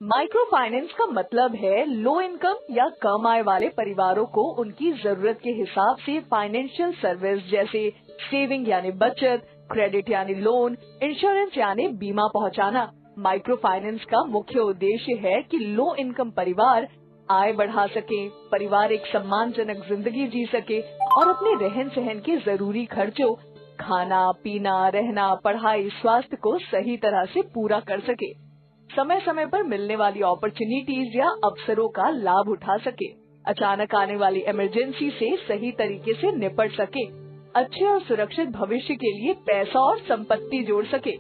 Micro finance का मतलब है लो इनकम या कम आय वाले परिवारों को उनकी जरूरत के हिसाब से फाइनेंशियल सर्विस जैसे सेविंग यानी बचत, क्रेडिट यानी लोन, इंश्योरेंस यानी बीमा पहुंचाना। माइक्रो फाइनेंस का मुख्य उद्देश्य है कि लो इनकम परिवार आय बढ़ा सके, परिवार एक सम्मानजनक जिंदगी जी सके और अपने रहन सहन के जरूरी खर्चों, खाना पीना, रहना, पढ़ाई, स्वास्थ्य को सही तरह से पूरा कर सके, समय समय पर मिलने वाली अपॉर्चुनिटीज या अवसरों का लाभ उठा सके, अचानक आने वाली इमरजेंसी से सही तरीके से निपट सके, अच्छे और सुरक्षित भविष्य के लिए पैसा और संपत्ति जोड़ सके।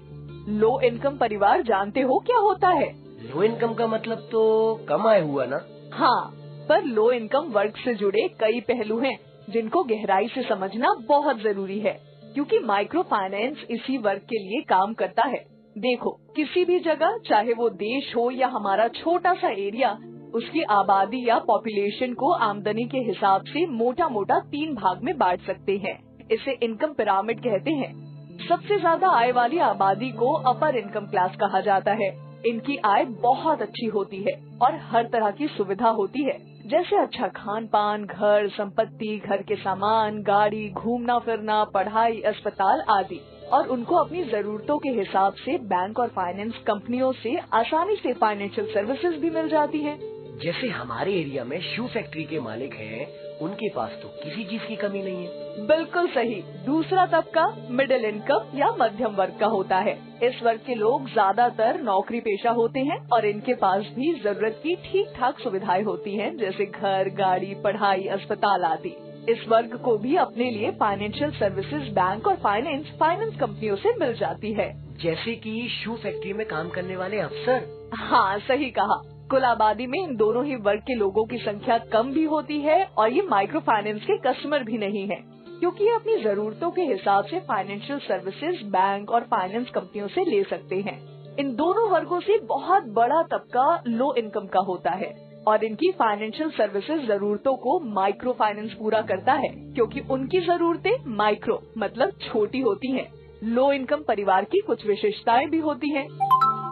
लो इनकम परिवार जानते हो क्या होता है? लो इनकम का मतलब तो कम आय हुआ ना? हाँ, पर लो इनकम वर्ग से जुड़े कई पहलू हैं जिनको गहराई से समझना बहुत जरूरी है, क्योंकि माइक्रो फाइनेंस इसी वर्ग के लिए काम करता है। देखो, किसी भी जगह, चाहे वो देश हो या हमारा छोटा सा एरिया, उसकी आबादी या पॉपुलेशन को आमदनी के हिसाब से मोटा मोटा 3 भाग में बांट सकते हैं। इसे इनकम पिरामिड कहते हैं। सबसे ज्यादा आय वाली आबादी को अपर इनकम क्लास कहा जाता है। इनकी आय बहुत अच्छी होती है और हर तरह की सुविधा होती है, जैसे अच्छा खान पान, घर, संपत्ति, घर के सामान, गाड़ी, घूमना फिरना, पढ़ाई, अस्पताल आदि। और उनको अपनी जरूरतों के हिसाब से बैंक और फाइनेंस कंपनियों से आसानी से फाइनेंशियल सर्विसेज भी मिल जाती है। जैसे हमारे एरिया में शू फैक्ट्री के मालिक हैं, उनके पास तो किसी चीज की कमी नहीं है। बिल्कुल सही। दूसरा तबका मिडिल इनकम या मध्यम वर्ग का होता है। इस वर्ग के लोग ज्यादातर नौकरी पेशा होते हैं और इनके पास भी जरूरत की ठीक ठाक सुविधाएं होती हैं, जैसे घर, गाड़ी, पढ़ाई, अस्पताल आदि। इस वर्ग को भी अपने लिए फाइनेंशियल सर्विसेज बैंक और फाइनेंस कंपनियों से मिल जाती है। जैसे कि शू फैक्ट्री में काम करने वाले अफसर। हाँ, सही कहा। कुल आबादी में इन दोनों ही वर्ग के लोगों की संख्या कम भी होती है और ये माइक्रो फाइनेंस के कस्टमर भी नहीं है, क्योंकि ये अपनी जरूरतों के हिसाब से फाइनेंशियल सर्विसेज बैंक और फाइनेंस कंपनियों से ले सकते हैं। इन दोनों वर्गों से बहुत बड़ा तबका लो इनकम का होता है और इनकी फाइनेंशियल सर्विसेज जरूरतों को माइक्रो फाइनेंस पूरा करता है, क्योंकि उनकी जरूरतें माइक्रो मतलब छोटी होती हैं। लो इनकम परिवार की कुछ विशेषताएं भी होती हैं।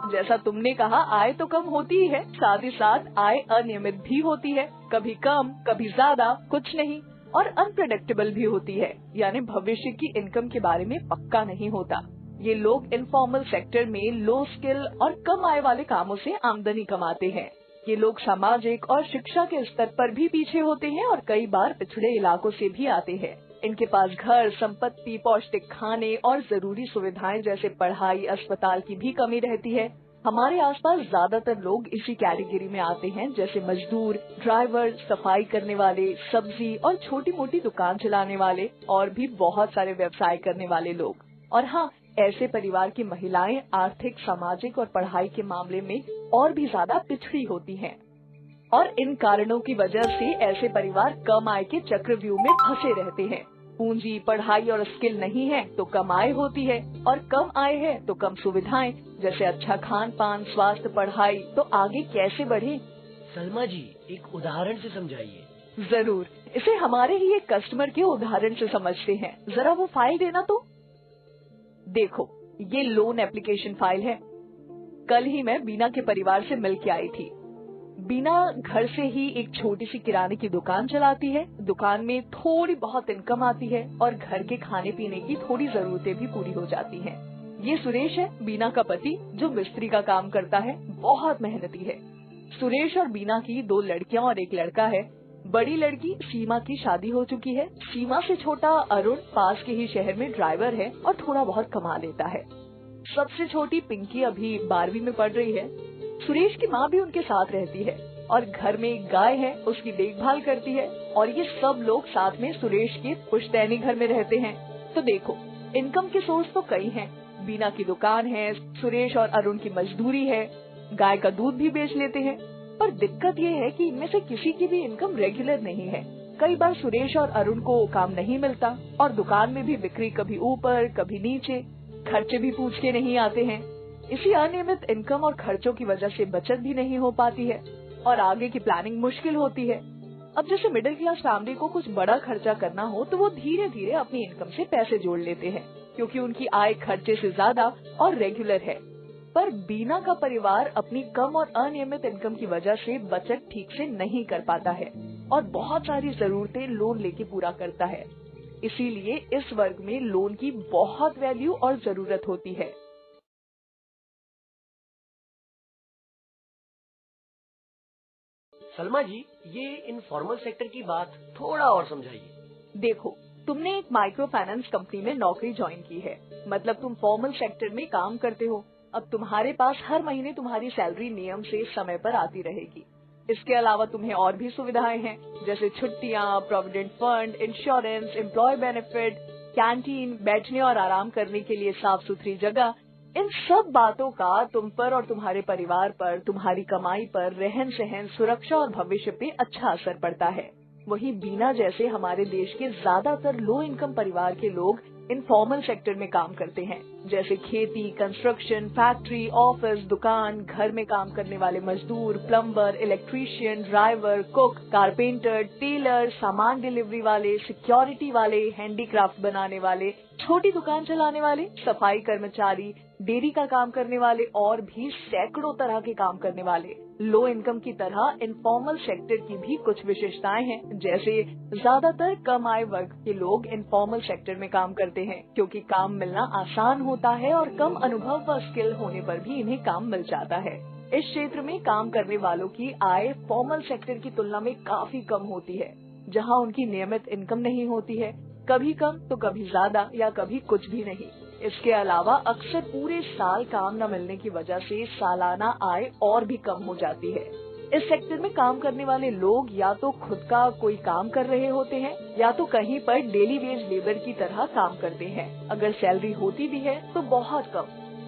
जैसा तुमने कहा, आय तो कम होती ही है, साथ ही साथ आय अनियमित भी होती है, कभी कम कभी ज्यादा, कुछ नहीं, और अनप्रेडिक्टेबल भी होती है, यानी भविष्य की इनकम के बारे में पक्का नहीं होता। ये लोग इनफॉर्मल सेक्टर में लो स्किल और कम आय वाले कामों से आमदनी कमाते हैं। ये लोग सामाजिक और शिक्षा के स्तर पर भी पीछे होते हैं और कई बार पिछड़े इलाकों से भी आते हैं। इनके पास घर, संपत्ति, पौष्टिक खाने और जरूरी सुविधाएं जैसे पढ़ाई, अस्पताल की भी कमी रहती है। हमारे आसपास ज्यादातर लोग इसी कैटेगरी में आते हैं, जैसे मजदूर, ड्राइवर, सफाई करने वाले, सब्जी और छोटी मोटी दुकान चलाने वाले और भी बहुत सारे व्यवसाय करने वाले लोग। और हाँ, ऐसे परिवार की महिलाएं आर्थिक, सामाजिक और पढ़ाई के मामले में और भी ज्यादा पिछड़ी होती हैं। और इन कारणों की वजह से ऐसे परिवार कम आय के चक्रव्यूह में फंसे रहते हैं। पूंजी, पढ़ाई और स्किल नहीं है तो कम आय होती है, और कम आय है तो कम सुविधाएं, जैसे अच्छा खान पान, स्वास्थ्य, पढ़ाई। तो आगे कैसे बढ़े? सलमा जी, एक उदाहरण से समझाइए। जरूर, इसे हमारे ही एक कस्टमर के उदाहरण से समझते हैं। जरा वो फाइल देना तो। देखो, ये लोन एप्लीकेशन फाइल है। कल ही मैं बीना के परिवार से मिल के आई थी। बीना घर से ही एक छोटी सी किराने की दुकान चलाती है। दुकान में थोड़ी बहुत इनकम आती है और घर के खाने पीने की थोड़ी जरूरतें भी पूरी हो जाती हैं। ये सुरेश है, बीना का पति, जो मिस्त्री का काम करता है, बहुत मेहनती है। सुरेश और बीना की 2 लड़कियां और 1 लड़का है। बड़ी लड़की सीमा की शादी हो चुकी है। सीमा से छोटा अरुण पास के ही शहर में ड्राइवर है और थोड़ा बहुत कमा लेता है। सबसे छोटी पिंकी अभी 12वीं में पढ़ रही है। सुरेश की माँ भी उनके साथ रहती है और घर में एक गाय है, उसकी देखभाल करती है। और ये सब लोग साथ में सुरेश के पुश्तैनी घर में रहते हैं। तो देखो, इनकम के सोर्स तो कई हैं। बीना की दुकान है, सुरेश और अरुण की मजदूरी है, गाय का दूध भी बेच लेते हैं। पर दिक्कत ये है कि इनमें से किसी की भी इनकम रेगुलर नहीं है। कई बार सुरेश और अरुण को काम नहीं मिलता और दुकान में भी बिक्री कभी ऊपर कभी नीचे, खर्चे भी पूछ के नहीं आते हैं। इसी अनियमित इनकम और खर्चों की वजह से बचत भी नहीं हो पाती है और आगे की प्लानिंग मुश्किल होती है। अब जैसे मिडिल क्लास फैमिली को कुछ बड़ा खर्चा करना हो तो वो धीरे धीरे अपनी इनकम से पैसे जोड़ लेते हैं, क्योंकि उनकी आय खर्चे से ज्यादा और रेगुलर है। पर बीना का परिवार अपनी कम और अनियमित इनकम की वजह से बचत ठीक से नहीं कर पाता है और बहुत सारी जरूरतें लोन लेके पूरा करता है। इसीलिए इस वर्ग में लोन की बहुत वैल्यू और जरूरत होती है। सलमा जी, ये इनफॉर्मल सेक्टर की बात थोड़ा और समझाइए। देखो, तुमने एक माइक्रो फाइनेंस कंपनी में नौकरी ज्वाइन की है, मतलब तुम फॉर्मल सेक्टर में काम करते हो। अब तुम्हारे पास हर महीने तुम्हारी सैलरी नियम से समय पर आती रहेगी। इसके अलावा तुम्हें और भी सुविधाएं हैं, जैसे छुट्टियां, provident fund, insurance, employ benefit, canteen, बैठने और आराम करने के लिए साफ सुथरी जगह। इन सब बातों का तुम पर और तुम्हारे परिवार पर, तुम्हारी कमाई पर, रहन सहन, सुरक्षा और भविष्य पे अच्छा असर पड़ता है। वहीं बीना जैसे हमारे देश के ज्यादातर लो इनकम परिवार के लोग इनफॉर्मल सेक्टर में काम करते हैं, जैसे खेती, कंस्ट्रक्शन, फैक्ट्री, ऑफिस, दुकान, घर में काम करने वाले मजदूर, plumber, electrician, driver, cook, carpenter, tailor, सामान डिलीवरी वाले, सिक्योरिटी वाले, हैंडीक्राफ्ट बनाने वाले, छोटी दुकान चलाने वाले, सफाई कर्मचारी, डेयरी का काम करने वाले और भी सैकड़ों तरह के काम करने वाले। लो इनकम की तरह इनफॉर्मल सेक्टर की भी कुछ विशेषताएं हैं, जैसे ज्यादातर कम आय वर्ग के लोग इनफॉर्मल सेक्टर में काम करते हैं क्योंकि काम मिलना आसान होता है और कम अनुभव व स्किल होने पर भी इन्हें काम मिल जाता है। इस क्षेत्र में काम करने वालों की आय फॉर्मल सेक्टर की तुलना में काफी कम होती है, जहां उनकी नियमित इनकम नहीं होती है, कभी कम तो कभी ज्यादा या कभी कुछ भी नहीं। इसके अलावा अक्सर पूरे साल काम न मिलने की वजह से सालाना आय और भी कम हो जाती है। इस सेक्टर में काम करने वाले लोग या तो खुद का कोई काम कर रहे होते हैं या तो कहीं पर डेली वेज लेबर की तरह काम करते हैं। अगर सैलरी होती भी है तो बहुत कम।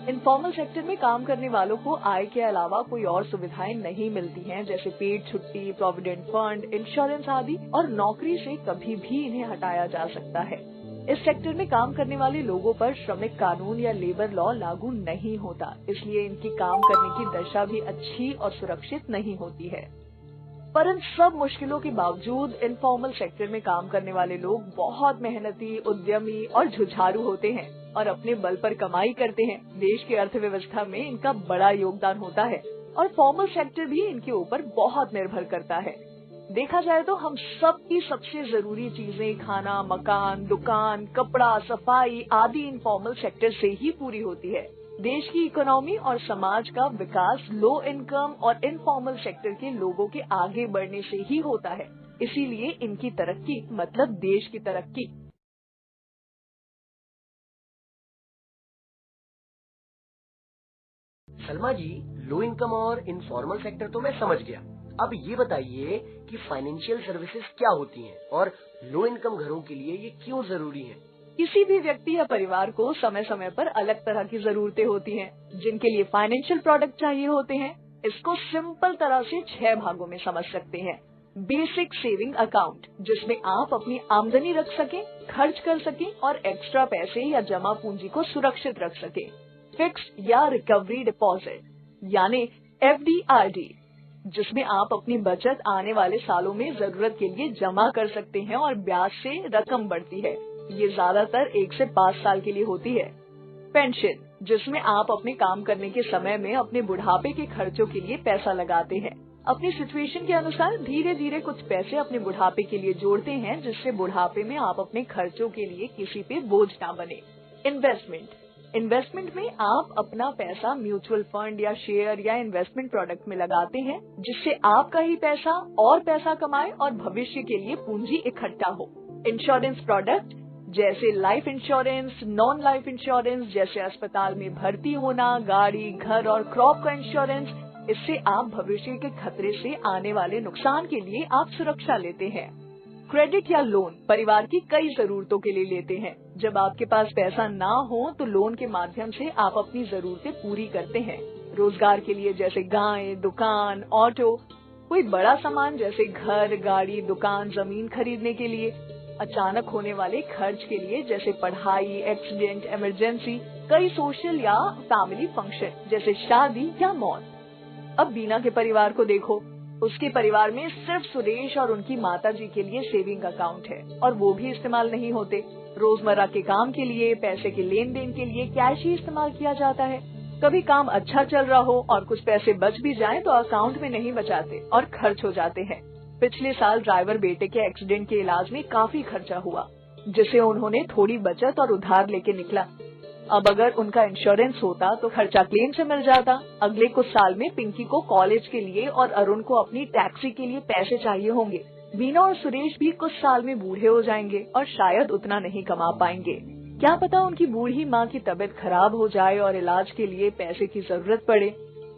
इनफॉर्मल सेक्टर में काम करने वालों को आय के अलावा कोई और सुविधाएं नहीं मिलती हैं, जैसे पेड छुट्टी, प्रोविडेंट फंड, इंश्योरेंस आदि, और नौकरी से कभी भी इन्हें हटाया जा सकता है। इस सेक्टर में काम करने वाले लोगों पर श्रमिक कानून या लेबर लॉ लागू नहीं होता, इसलिए इनकी काम करने की दशा भी अच्छी और सुरक्षित नहीं होती है। पर इन सब मुश्किलों के बावजूद इनफॉर्मल सेक्टर में काम करने वाले लोग बहुत मेहनती, उद्यमी और जुझारू होते हैं और अपने बल पर कमाई करते हैं। देश की अर्थव्यवस्था में इनका बड़ा योगदान होता है और फॉर्मल सेक्टर भी इनके ऊपर बहुत निर्भर करता है। देखा जाए तो हम सब की सबसे जरूरी चीजें, खाना, मकान, दुकान, कपड़ा, सफाई आदि इनफॉर्मल सेक्टर से ही पूरी होती है। देश की इकोनॉमी और समाज का विकास लो इनकम और इनफॉर्मल सेक्टर के लोगों के आगे बढ़ने से ही होता है। इसीलिए इनकी तरक्की मतलब देश की तरक्की। सलमा जी, लो इनकम और इनफॉर्मल सेक्टर तो मैं समझ गया। अब ये बताइए कि फाइनेंशियल सर्विसेज क्या होती हैं और लो इनकम घरों के लिए ये क्यों जरूरी है? किसी भी व्यक्ति या परिवार को समय समय पर अलग तरह की जरूरतें होती हैं, जिनके लिए फाइनेंशियल प्रोडक्ट चाहिए होते हैं। इसको सिंपल तरह से 6 भागों में समझ सकते हैं। बेसिक सेविंग अकाउंट, जिसमें आप अपनी आमदनी रख सकें, खर्च कर सकें और एक्स्ट्रा पैसे या जमा पूंजी को सुरक्षित रख सकें। फिक्स या रिकवरी डिपॉजिट यानी FD/RD, जिसमें आप अपनी बचत आने वाले सालों में जरूरत के लिए जमा कर सकते हैं और ब्याज से रकम बढ़ती है। ये ज्यादातर 1 से 5 साल के लिए होती है। पेंशन, जिसमें आप अपने काम करने के समय में अपने बुढ़ापे के खर्चों के लिए पैसा लगाते हैं। अपनी सिचुएशन के अनुसार धीरे धीरे कुछ पैसे अपने बुढ़ापे के लिए जोड़ते हैं, जिससे बुढ़ापे में आप अपने खर्चों के लिए किसी पे बोझ ना बने। इन्वेस्टमेंट में आप अपना पैसा म्यूचुअल फंड या शेयर या इन्वेस्टमेंट प्रोडक्ट में लगाते हैं, जिससे आपका ही पैसा और पैसा कमाए और भविष्य के लिए पूंजी इकट्ठा हो। इंश्योरेंस प्रोडक्ट जैसे life insurance, non life insurance, जैसे अस्पताल में भर्ती होना, गाड़ी, घर और क्रॉप का इंश्योरेंस, इससे आप भविष्य के खतरे से आने वाले नुकसान के लिए आप सुरक्षा लेते हैं। क्रेडिट या लोन परिवार की कई जरूरतों के लिए लेते हैं। जब आपके पास पैसा ना हो तो लोन के माध्यम से आप अपनी जरूरतें पूरी करते हैं। रोजगार के लिए जैसे गाय, दुकान, ऑटो, कोई बड़ा सामान जैसे घर, गाड़ी, दुकान, जमीन खरीदने के लिए, अचानक होने वाले खर्च के लिए जैसे पढ़ाई, एक्सीडेंट, इमरजेंसी, कई सोशल या फैमिली फंक्शन जैसे शादी या मौत। अब बीना के परिवार को देखो, उसके परिवार में सिर्फ सुरेश और उनकी माताजी के लिए सेविंग अकाउंट है और वो भी इस्तेमाल नहीं होते। रोजमर्रा के काम के लिए, पैसे के लेन देन के लिए कैश ही इस्तेमाल किया जाता है। कभी काम अच्छा चल रहा हो और कुछ पैसे बच भी जाएं तो अकाउंट में नहीं बचाते और खर्च हो जाते हैं। पिछले साल ड्राइवर बेटे के एक्सीडेंट के इलाज में काफी खर्चा हुआ, जिसे उन्होंने थोड़ी बचत और उधार लेके निकला। अब अगर उनका इंश्योरेंस होता तो खर्चा क्लेम से मिल जाता। अगले कुछ साल में पिंकी को कॉलेज के लिए और अरुण को अपनी टैक्सी के लिए पैसे चाहिए होंगे। बीना और सुरेश भी कुछ साल में बूढ़े हो जाएंगे और शायद उतना नहीं कमा पाएंगे। क्या पता उनकी बूढ़ी माँ की तबीयत खराब हो जाए और इलाज के लिए पैसे की जरूरत पड़े।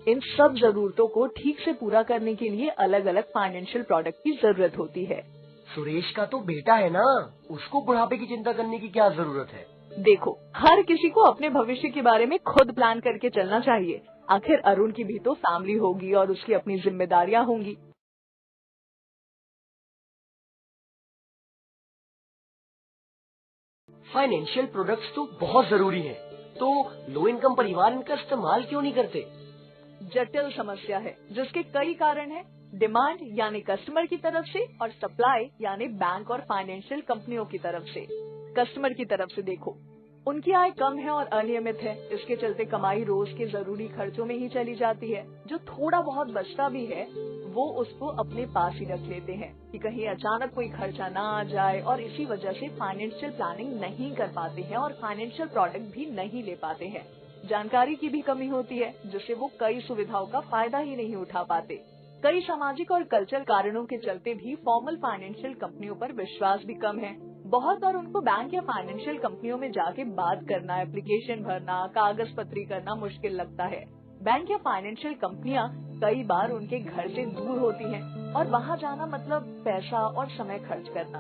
इन सब जरूरतों को ठीक से पूरा करने के लिए अलग अलग फाइनेंशियल प्रोडक्ट की जरूरत होती है। सुरेश का तो बेटा है ना, उसको बुढ़ापे की चिंता करने की क्या जरूरत है? देखो, हर किसी को अपने भविष्य के बारे में खुद प्लान करके चलना चाहिए। आखिर अरुण की भी तो फैमिली होगी और उसकी अपनी जिम्मेदारियां होंगी। फाइनेंशियल प्रोडक्ट्स तो बहुत जरूरी हैं, तो लो इनकम परिवार इनका इस्तेमाल क्यों नहीं करते? जटिल समस्या है जिसके कई कारण हैं। डिमांड यानी कस्टमर की तरफ से और सप्लाई यानी बैंक और फाइनेंशियल कंपनियों की तरफ से। कस्टमर की तरफ से देखो, उनकी आय कम है और अनियमित है, इसके चलते कमाई रोज के जरूरी खर्चों में ही चली जाती है। जो थोड़ा बहुत बचता भी है वो उसको अपने पास ही रख लेते हैं कि कहीं अचानक कोई खर्चा ना आ जाए, और इसी वजह से फाइनेंशियल प्लानिंग नहीं कर पाते हैं और फाइनेंशियल प्रोडक्ट भी नहीं ले पाते हैं। जानकारी की भी कमी होती है जिससे वो कई सुविधाओं का फायदा ही नहीं उठा पाते। कई सामाजिक और कल्चरल कारणों के चलते भी फॉर्मल फाइनेंशियल कंपनियों पर विश्वास भी कम है। बहुत बार उनको बैंक या फाइनेंशियल कंपनियों में जाके बात करना, एप्लीकेशन भरना, कागज पत्री करना मुश्किल लगता है। बैंक या फाइनेंशियल कंपनियां कई बार उनके घर से दूर होती हैं और वहां जाना मतलब पैसा और समय खर्च करना।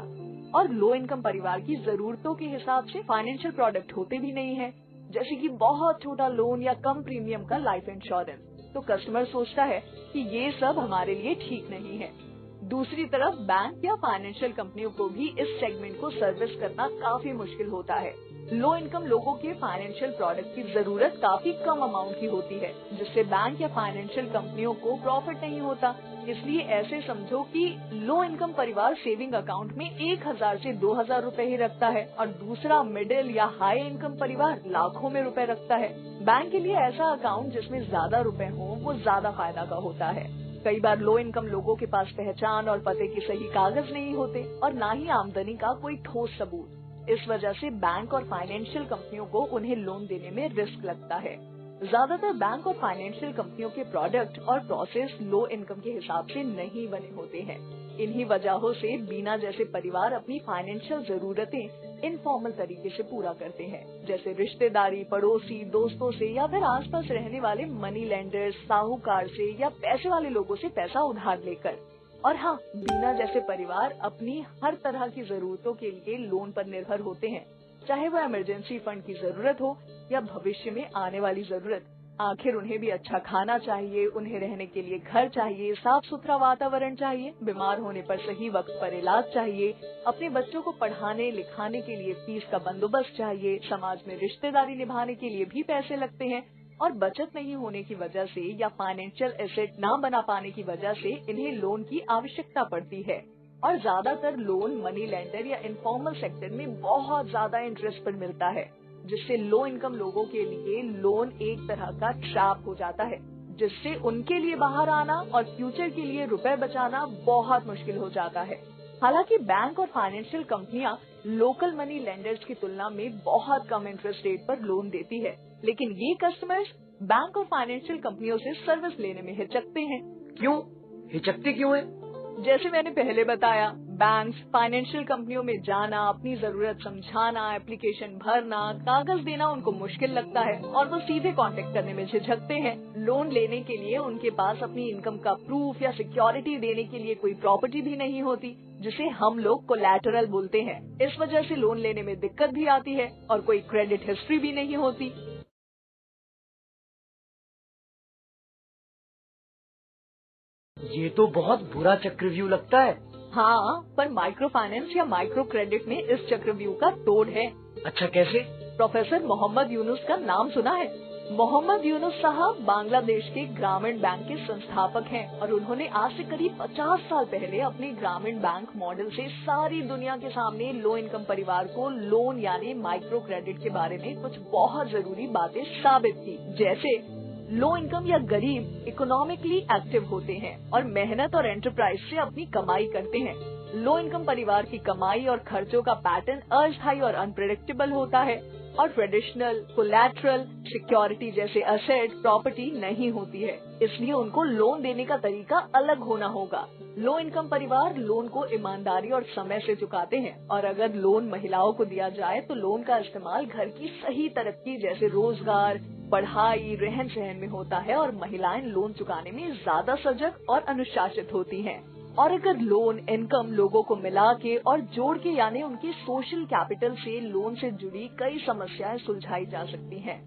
और लो इनकम परिवार की जरूरतों के हिसाब से फाइनेंशियल प्रोडक्ट होते भी नहीं है, जैसे कि बहुत छोटा लोन या कम प्रीमियम का लाइफ इंश्योरेंस। तो कस्टमर सोचता है कि ये सब हमारे लिए ठीक नहीं है। दूसरी तरफ बैंक या फाइनेंशियल कंपनियों को भी इस सेगमेंट को सर्विस करना काफी मुश्किल होता है। लो इनकम लोगों के फाइनेंशियल प्रोडक्ट की जरूरत काफी कम अमाउंट की होती है, जिससे बैंक या फाइनेंशियल कंपनियों को प्रॉफिट नहीं होता। इसलिए ऐसे समझो कि लो इनकम परिवार सेविंग अकाउंट में 1000 से 2000 रूपए ही रखता है और दूसरा मिडिल या हाई इनकम परिवार लाखों में रुपए रखता है। बैंक के लिए ऐसा अकाउंट जिसमें ज्यादा रुपए हो वो ज्यादा फायदा का होता है। कई बार लो इनकम लोगों के पास पहचान और पते के सही कागज नहीं होते और न ही आमदनी का कोई ठोस सबूत। इस वजह से बैंक और फाइनेंशियल कंपनियों को उन्हें लोन देने में रिस्क लगता है। ज्यादातर बैंक और फाइनेंशियल कंपनियों के प्रोडक्ट और प्रोसेस लो इनकम के हिसाब से नहीं बने होते हैं। इन्हीं वजहों से बीना जैसे परिवार अपनी फाइनेंशियल जरूरतें इनफॉर्मल तरीके से पूरा करते हैं, जैसे रिश्तेदारी, पड़ोसी, दोस्तों से या फिर आसपास रहने वाले मनी लेंडर्स, साहूकार से या पैसे वाले लोगों से पैसा उधार लेकर। और हाँ, बीना जैसे परिवार अपनी हर तरह की जरूरतों के लिए लोन पर निर्भर होते हैं, चाहे वो इमरजेंसी फंड की जरूरत हो या भविष्य में आने वाली जरूरत। आखिर उन्हें भी अच्छा खाना चाहिए, उन्हें रहने के लिए घर चाहिए, साफ सुथरा वातावरण चाहिए, बीमार होने पर सही वक्त पर इलाज चाहिए, अपने बच्चों को पढ़ाने लिखाने के लिए फीस का बंदोबस्त चाहिए, समाज में रिश्तेदारी निभाने के लिए भी पैसे लगते हैं और बचत नहीं होने की वजह से या फाइनेंशियल एसेट ना बना पाने की वजह से इन्हें लोन की आवश्यकता पड़ती है। और ज्यादातर लोन मनी लेंडर या इनफॉर्मल सेक्टर में बहुत ज्यादा इंटरेस्ट पर मिलता है, जिससे लो इनकम लोगों के लिए लोन एक तरह का ट्रैप हो जाता है, जिससे उनके लिए बाहर आना और फ्यूचर के लिए रुपए बचाना बहुत मुश्किल हो जाता है। हालांकि बैंक और फाइनेंशियल कंपनियां लोकल मनी लेंडर्स की तुलना में बहुत कम इंटरेस्ट रेट पर लोन देती है, लेकिन ये कस्टमर्स बैंक और फाइनेंशियल कंपनियों से सर्विस लेने में हिचकते हैं। क्यों हिचकते क्यों है? जैसे मैंने पहले बताया, बैंक फाइनेंशियल कंपनियों में जाना, अपनी जरूरत समझाना, एप्लीकेशन भरना, कागज देना उनको मुश्किल लगता है और वो सीधे कांटेक्ट करने में झिझकते हैं। लोन लेने के लिए उनके पास अपनी इनकम का प्रूफ या सिक्योरिटी देने के लिए कोई प्रॉपर्टी भी नहीं होती, जिसे हम लोग कोलैटरल बोलते हैं। इस वजह से लोन लेने में दिक्कत भी आती है और कोई क्रेडिट हिस्ट्री भी नहीं होती। ये तो बहुत बुरा चक्रव्यूह लगता है। हाँ, पर माइक्रो फाइनेंस या माइक्रो क्रेडिट में इस चक्रव्यूह का तोड़ है। अच्छा, कैसे? प्रोफेसर मोहम्मद यूनुस का नाम सुना है? मोहम्मद यूनुस साहब बांग्लादेश के ग्रामीण बैंक के संस्थापक हैं और उन्होंने आज से करीब 50 साल पहले अपने ग्रामीण बैंक मॉडल से सारी दुनिया के सामने लो इनकम परिवार को लोन यानी माइक्रो क्रेडिट के बारे में कुछ बहुत जरूरी बातें साबित की। जैसे लो इनकम या गरीब इकोनॉमिकली एक्टिव होते हैं और मेहनत और एंटरप्राइज से अपनी कमाई करते हैं। लो इनकम परिवार की कमाई और खर्चों का पैटर्न अस्थायी और अनप्रेडिक्टेबल होता है और ट्रेडिशनल कोलैटरल सिक्योरिटी जैसे असेट प्रॉपर्टी नहीं होती है, इसलिए उनको लोन देने का तरीका अलग होना होगा। लो इनकम परिवार लोन को ईमानदारी और समय से चुकाते हैं और अगर लोन महिलाओं को दिया जाए तो लोन का इस्तेमाल घर की सही तरक्की जैसे रोजगार, पढ़ाई, रहन सहन में होता है और महिलाएं लोन चुकाने में ज्यादा सजग और अनुशासित होती हैं। और अगर लोन इनकम लोगों को मिला के और जोड़ के यानी उनके सोशल कैपिटल से लोन से जुड़ी कई समस्याएं सुलझाई जा सकती हैं,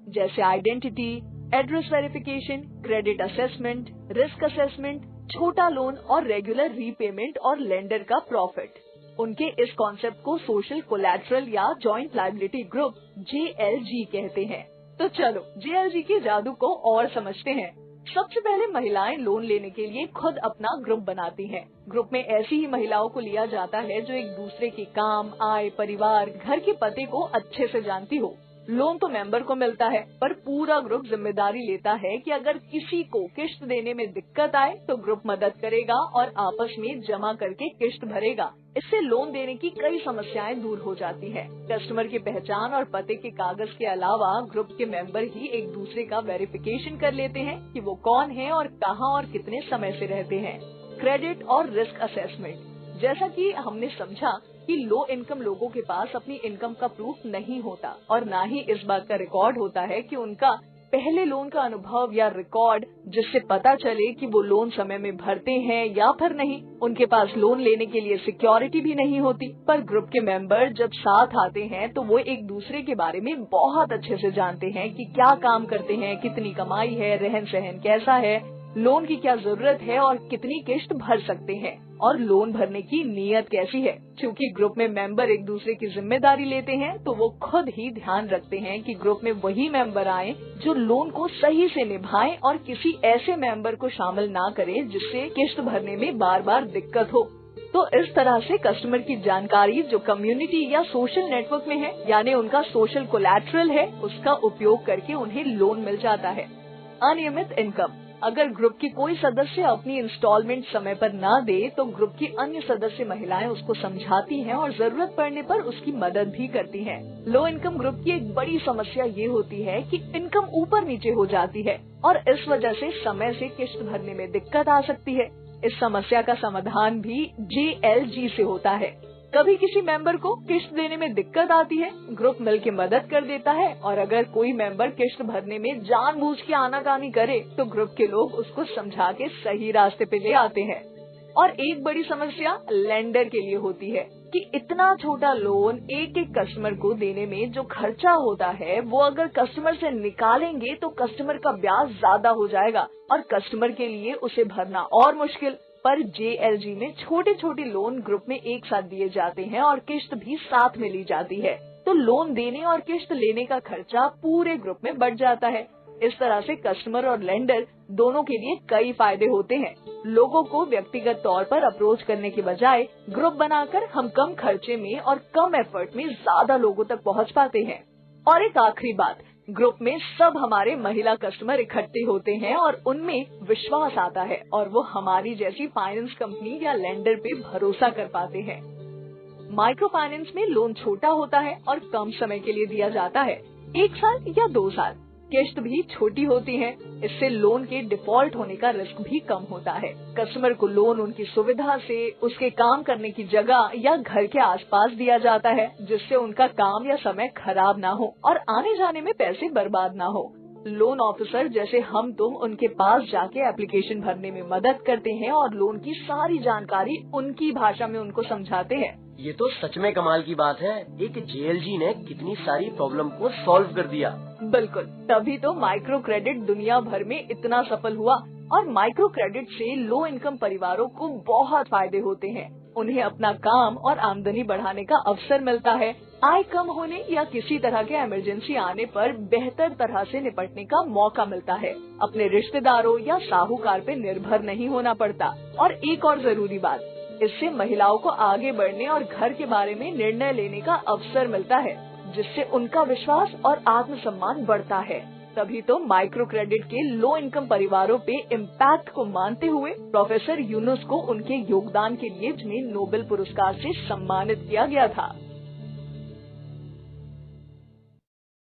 जैसे identity, address verification, credit assessment, risk assessment, छोटा लोन और रेगुलर रीपेमेंट और लेंडर का प्रॉफिट। उनके इस कॉन्सेप्ट को सोशल कोलैटरल या जॉइंट लायबिलिटी ग्रुप JLG कहते हैं। तो चलो JLG के जादू को और समझते हैं। सबसे पहले महिलाएं लोन लेने के लिए खुद अपना ग्रुप बनाती हैं। ग्रुप में ऐसी ही महिलाओं को लिया जाता है जो एक दूसरे के काम, आय, परिवार, घर के पते को अच्छे से जानती हो। लोन तो मेंबर को मिलता है पर पूरा ग्रुप जिम्मेदारी लेता है कि अगर किसी को किश्त देने में दिक्कत आए तो ग्रुप मदद करेगा और आपस में जमा करके किश्त भरेगा। इससे लोन देने की कई समस्याएं दूर हो जाती हैं। कस्टमर की पहचान और पते के कागज के अलावा ग्रुप के मेंबर ही एक दूसरे का वेरिफिकेशन कर लेते हैं कि वो कौन है और कहां और कितने समय से रहते हैं। क्रेडिट और रिस्क असेसमेंट, जैसा कि हमने समझा कि लो इनकम लोगों के पास अपनी इनकम का प्रूफ नहीं होता और न ही इस बात का रिकॉर्ड होता है कि उनका पहले लोन का अनुभव या रिकॉर्ड जिससे पता चले कि वो लोन समय में भरते हैं या फिर नहीं। उनके पास लोन लेने के लिए सिक्योरिटी भी नहीं होती। पर ग्रुप के मेंबर जब साथ आते हैं तो वो एक दूसरे के बारे में बहुत अच्छे से जानते हैं कि क्या काम करते हैं, कितनी कमाई है, रहन सहन कैसा है, लोन की क्या जरूरत है और कितनी किश्त भर सकते हैं और लोन भरने की नीयत कैसी है। क्योंकि ग्रुप में मेंबर एक दूसरे की जिम्मेदारी लेते हैं तो वो खुद ही ध्यान रखते हैं कि ग्रुप में वही मेंबर आए जो लोन को सही से निभाएं और किसी ऐसे मेंबर को शामिल ना करे जिससे किश्त भरने में बार बार दिक्कत हो। तो इस तरह से कस्टमर की जानकारी जो कम्युनिटी या सोशल नेटवर्क में है यानी उनका सोशल कोलैटरल है, उसका उपयोग करके उन्हें लोन मिल जाता है। अनियमित इनकम, अगर ग्रुप की कोई सदस्य अपनी इंस्टॉलमेंट समय पर ना दे तो ग्रुप की अन्य सदस्य महिलाएं उसको समझाती हैं और जरूरत पड़ने पर उसकी मदद भी करती हैं। लो इनकम ग्रुप की एक बड़ी समस्या ये होती है कि इनकम ऊपर नीचे हो जाती है और इस वजह से समय से किश्त भरने में दिक्कत आ सकती है। इस समस्या का समाधान भी JLG से होता है। कभी किसी मेंबर को किश्त देने में दिक्कत आती है, ग्रुप मिलकर मदद कर देता है और अगर कोई मेंबर किश्त भरने में जानबूझ के आनाकानी करे तो ग्रुप के लोग उसको समझा के सही रास्ते पे ले आते हैं। और एक बड़ी समस्या लेंडर के लिए होती है कि इतना छोटा लोन एक एक कस्टमर को देने में जो खर्चा होता है वो अगर कस्टमर से निकालेंगे तो कस्टमर का ब्याज ज्यादा हो जाएगा और कस्टमर के लिए उसे भरना और मुश्किल। पर JLG में छोटे छोटे लोन ग्रुप में एक साथ दिए जाते हैं और किश्त भी साथ में ली जाती है, तो लोन देने और किश्त लेने का खर्चा पूरे ग्रुप में बढ़ जाता है। इस तरह से कस्टमर और लेंडर दोनों के लिए कई फायदे होते हैं। लोगों को व्यक्तिगत तौर पर अप्रोच करने के बजाय ग्रुप बनाकर हम कम खर्चे में और कम एफर्ट में ज्यादा लोगों तक पहुंच पाते हैं। और एक आखिरी बात, ग्रुप में सब हमारे महिला कस्टमर इकट्ठे होते हैं और उनमें विश्वास आता है और वो हमारी जैसी फाइनेंस कंपनी या लेंडर पे भरोसा कर पाते हैं। माइक्रो फाइनेंस में लोन छोटा होता है और कम समय के लिए दिया जाता है, 1 साल या 2 साल। किश्त भी छोटी होती है, इससे लोन के डिफॉल्ट होने का रिस्क भी कम होता है। कस्टमर को लोन उनकी सुविधा से, उसके काम करने की जगह या घर के आसपास दिया जाता है जिससे उनका काम या समय खराब ना हो और आने जाने में पैसे बर्बाद ना हो। लोन ऑफिसर जैसे हम तुम उनके पास जाके एप्लीकेशन भरने में मदद करते हैं और लोन की सारी जानकारी उनकी भाषा में उनको समझाते हैं। ये तो सच में कमाल की बात है। एक JLG ने कितनी सारी प्रॉब्लम को सॉल्व कर दिया। बिल्कुल, तभी तो माइक्रो क्रेडिट दुनिया भर में इतना सफल हुआ। और माइक्रो क्रेडिट से लो इनकम परिवारों को बहुत फायदे होते हैं। उन्हें अपना काम और आमदनी बढ़ाने का अवसर मिलता है, आय कम होने या किसी तरह के इमरजेंसी आने पर बेहतर तरह से निपटने का मौका मिलता है। अपने रिश्तेदारों या साहूकार पे निर्भर नहीं होना पड़ता। और एक और जरूरी बात, इससे महिलाओं को आगे बढ़ने और घर के बारे में निर्णय लेने का अवसर मिलता है, जिससे उनका विश्वास और आत्मसम्मान बढ़ता है। तभी तो माइक्रो क्रेडिट के लो इनकम परिवारों पे इम्पैक्ट को मानते हुए प्रोफेसर यूनुस को उनके योगदान के लिए जिन्हें नोबेल पुरस्कार से सम्मानित किया गया था।